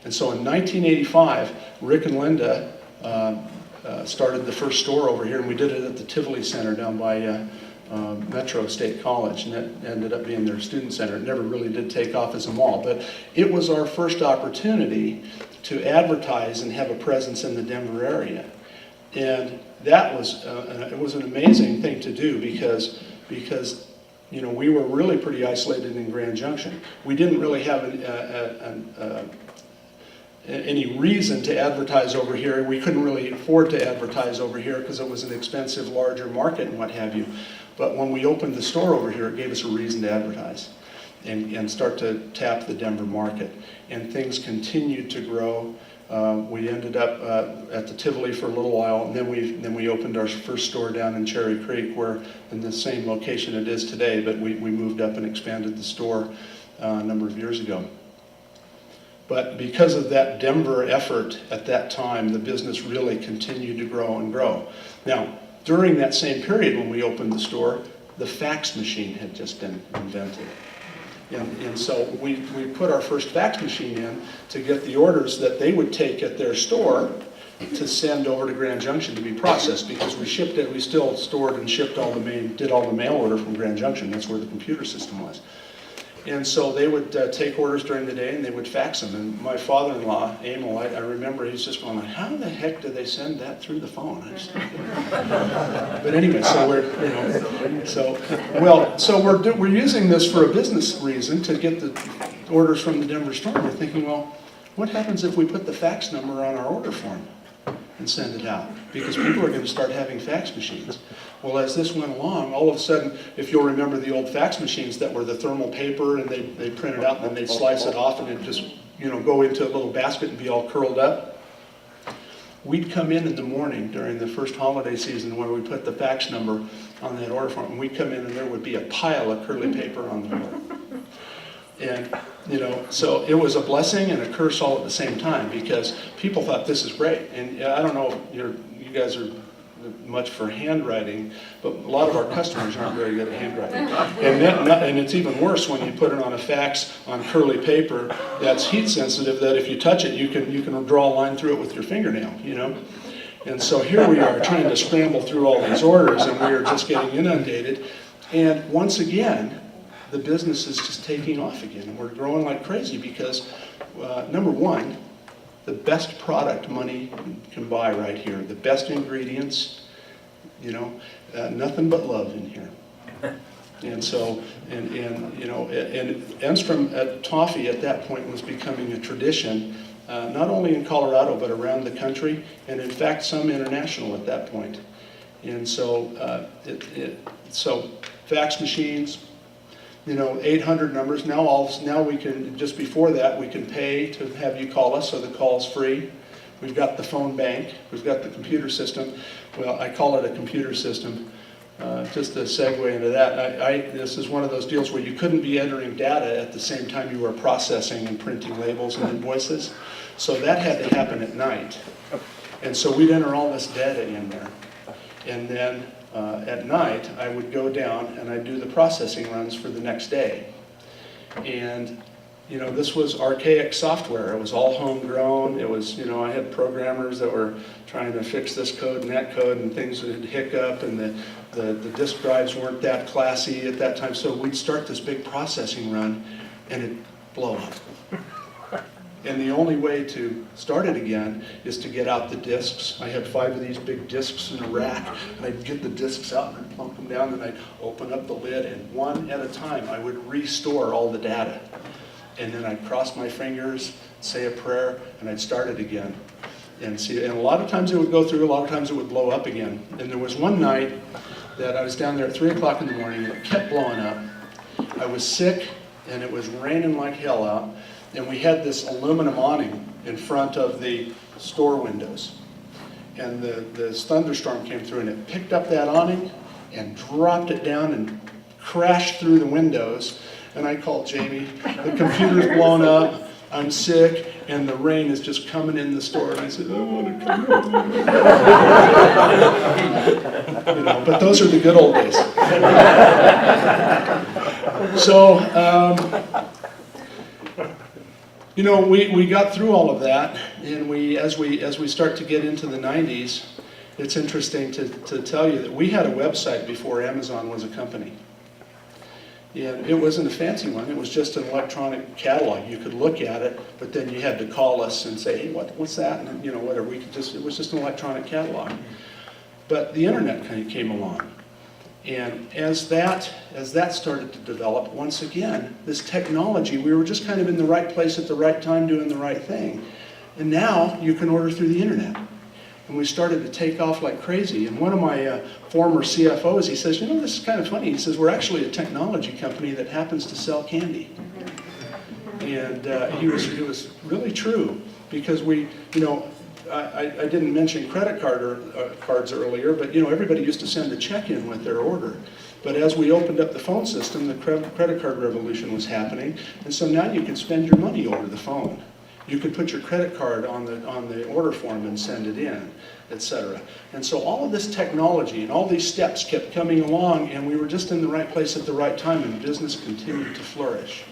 And so in 1985, Rick and Linda started the first store over here, and we did it at the Tivoli Center down by Metro State College, and that ended up being their student center. It never really did take off as a mall, but it was our first opportunity to advertise and have a presence in the Denver area. And that was, it was an amazing thing to do because you know, we were really pretty isolated in Grand Junction. We didn't really have any reason to advertise over here. We couldn't really afford to advertise over here because it was an expensive, larger market and what have you. But when we opened the store over here, it gave us a reason to advertise and start to tap the Denver market. And things continued to grow. We ended up at the Tivoli for a little while, and then we opened our first store down in Cherry Creek, where in the same location it is today, but we moved up and expanded the store a number of years ago. But because of that Denver effort at that time, the business really continued to grow and grow. Now, during that same period when we opened the store, the fax machine had just been invented. And so we put our first fax machine in to get the orders that they would take at their store to send over to Grand Junction to be processed, because we shipped it, we still stored and shipped did all the mail order from Grand Junction. That's where the computer system was. And so they would take orders during the day and they would fax them. And my father-in-law, Emil, I remember he's just going like, how the heck do they send that through the phone? But anyway, so we're using this for a business reason to get the orders from the Denver store. We're thinking, well, what happens if we put the fax number on our order form and send it out? Because people are going to start having fax machines. Well, as this went along, all of a sudden, if you'll remember the old fax machines that were the thermal paper, and they print it out and then they'd slice it off and it'd just, you know, go into a little basket and be all curled up. We'd come in the morning during the first holiday season where we put the fax number on that order form, and we'd come in and there would be a pile of curly paper on the floor. And, you know, so it was a blessing and a curse all at the same time, because people thought this is great. And I don't know if you guys are much for handwriting, but a lot of our customers aren't very good at handwriting. And it's even worse when you put it on a fax on curly paper that's heat sensitive, that if you touch it, you can draw a line through it with your fingernail, you know. And so here we are trying to scramble through all these orders, and we are just getting inundated. And once again, the business is just taking off again, and we're growing like crazy because, number one, the best product money can buy right here, the best ingredients, you know, nothing but love in here. And so, and you know, and Enstrom toffee at that point was becoming a tradition, not only in Colorado but around the country, and in fact some international at that point. And so, so fax machines, you know, 800 numbers. Now we can, just before that, we can pay to have you call us, so the call's free. We've got the phone bank. We've got the computer system. Well, I call it a computer system. Just to segue into that, this is one of those deals where you couldn't be entering data at the same time you were processing and printing labels and invoices. So that had to happen at night. And so we'd enter all this data in there. And then at night, I would go down and I'd do the processing runs for the next day. And, you know, this was archaic software. It was all homegrown. It was, you know, I had programmers that were trying to fix this code and that code, and things would hiccup, and the disk drives weren't that classy at that time. So we'd start this big processing run and it'd blow up. And the only way to start it again is to get out the disks. I had 5 of these big disks in a rack, and I'd get the disks out and I'd plunk them down, and I'd open up the lid, and one at a time I would restore all the data. And then I'd cross my fingers, say a prayer, and I'd start it again. And see, and a lot of times it would go through, a lot of times it would blow up again. And there was one night that I was down there at 3 o'clock in the morning, and it kept blowing up. I was sick, and it was raining like hell out. And we had this aluminum awning in front of the store windows. And this thunderstorm came through, and it picked up that awning and dropped it down and crashed through the windows. And I called Jamie. The computer's blown up. I'm sick, and the rain is just coming in the store. And I said, I want to come in. You know, but those are the good old days. So, You know, we got through all of that, and as we start to get into the 90s, it's interesting to tell you that we had a website before Amazon was a company. And it wasn't a fancy one, it was just an electronic catalog. You could look at it, but then you had to call us and say, hey, what's that? And whatever, it was just an electronic catalog. But the internet kind of came along. And as that started to develop, once again, this technology, we were just kind of in the right place at the right time doing the right thing. And now you can order through the internet. And we started to take off like crazy. And one of my former CFOs, he says, this is kind of funny. He says, we're actually a technology company that happens to sell candy. And it was really true, because I didn't mention credit cards earlier, but everybody used to send a check in with their order. But as we opened up the phone system, the credit card revolution was happening, and so now you can spend your money over the phone. You could put your credit card on the order form and send it in, etc. And so all of this technology and all these steps kept coming along, and we were just in the right place at the right time, and business continued to flourish.